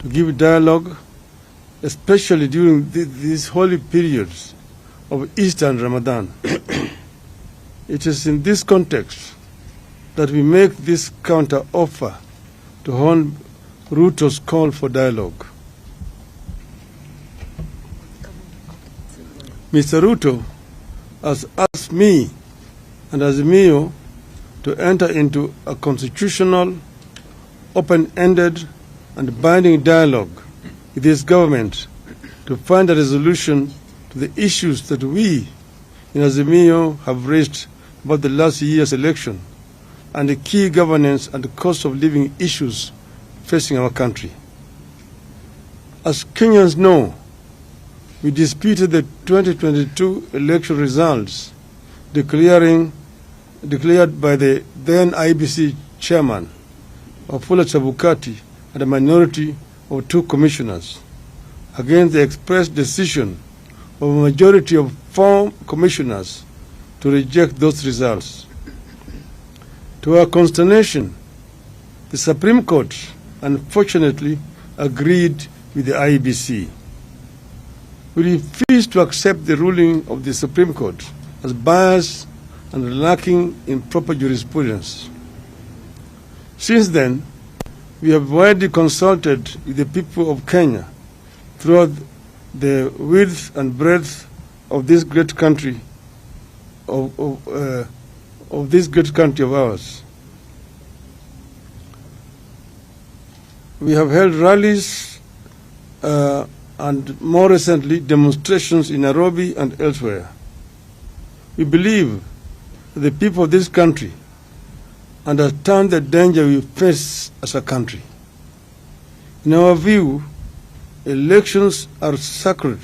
to give dialogue, especially during these holy periods of Easter and Ramadan. It is in this context that we make this counter-offer to Hon. Ruto's call for dialogue. Mr. Ruto has asked me and Azimio to enter into a constitutional, open-ended and binding dialogue with his government to find a resolution to the issues that we in Azimio have raised about the last year's election and the key governance and the cost of living issues facing our country. As Kenyans know, we disputed the 2022 election results declared by the then IBC chairman, Wafula Chebukati, and a minority of 2 commissioners against the express decision of a majority of 4 commissioners to reject those results. To our consternation, the Supreme Court unfortunately agreed with the IBC. We refuse to accept the ruling of the Supreme Court as biased and lacking in proper jurisprudence. Since then, we have widely consulted with the people of Kenya throughout the width and breadth of this great country of ours. We have held rallies and more recently demonstrations in Nairobi and elsewhere. We believe that the people of this country understand the danger we face as a country. In our view, elections are sacred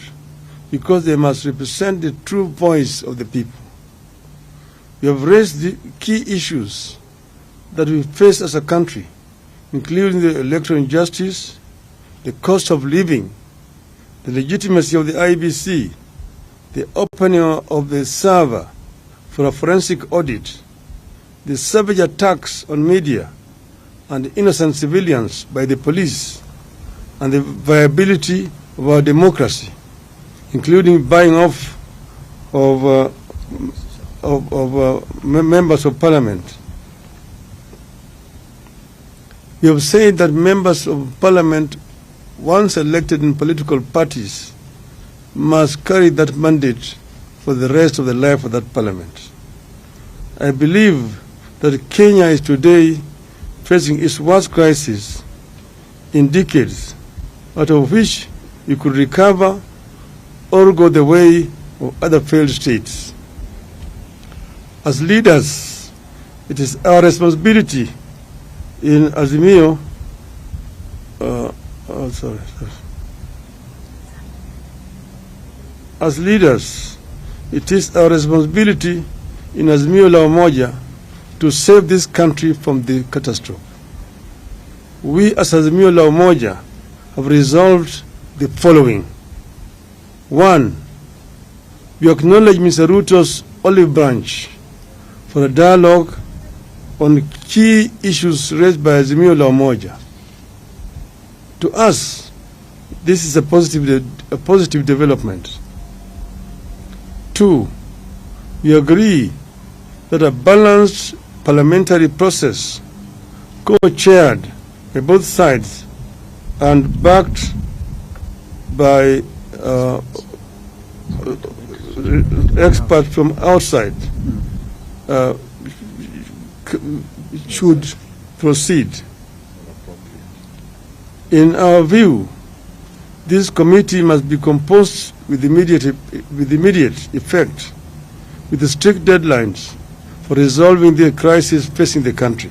because they must represent the true voice of the people. We have raised the key issues that we face as a country, including the electoral injustice, the cost of living, the legitimacy of the IBC, the opening of the server for a forensic audit, the savage attacks on media and innocent civilians by the police, and the viability of our democracy, including buying off of members of parliament. We have said that members of parliament, once elected in political parties, must carry that mandate for the rest of the life of that parliament. I believe that Kenya is today facing its worst crisis in decades, out of which we could recover or go the way of other failed states. As leaders, it is our responsibility in Azimio, As leaders, it is our responsibility in Azimio la Umoja to save this country from the catastrophe. We as Azimio la Umoja have resolved the following. 1. We acknowledge Mr. Ruto's olive branch for a dialogue on key issues raised by Azimio la Umoja. To us, this is a positive development. 2. We agree that a balanced parliamentary process, co-chaired by both sides and backed by experts from outside, should proceed. In our view, this committee must be composed with immediate effect, with strict deadlines for resolving the crisis facing the country.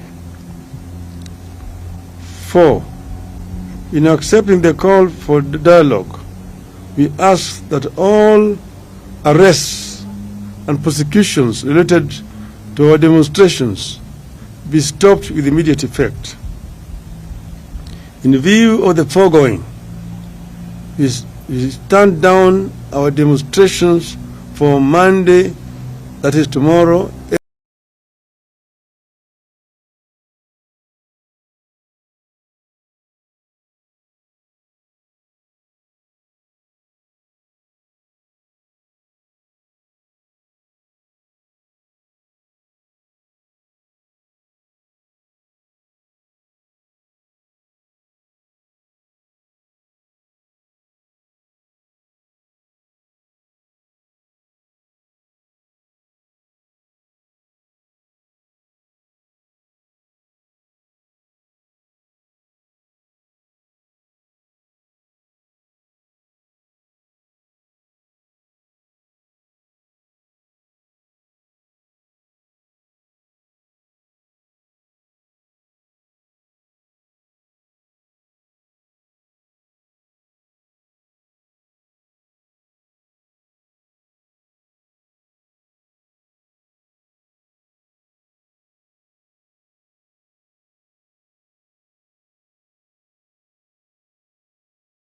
4. In accepting the call for dialogue, we ask that all arrests and prosecutions related to our demonstrations be stopped with immediate effect. In view of the foregoing, we stand down our demonstrations for Monday, that is tomorrow,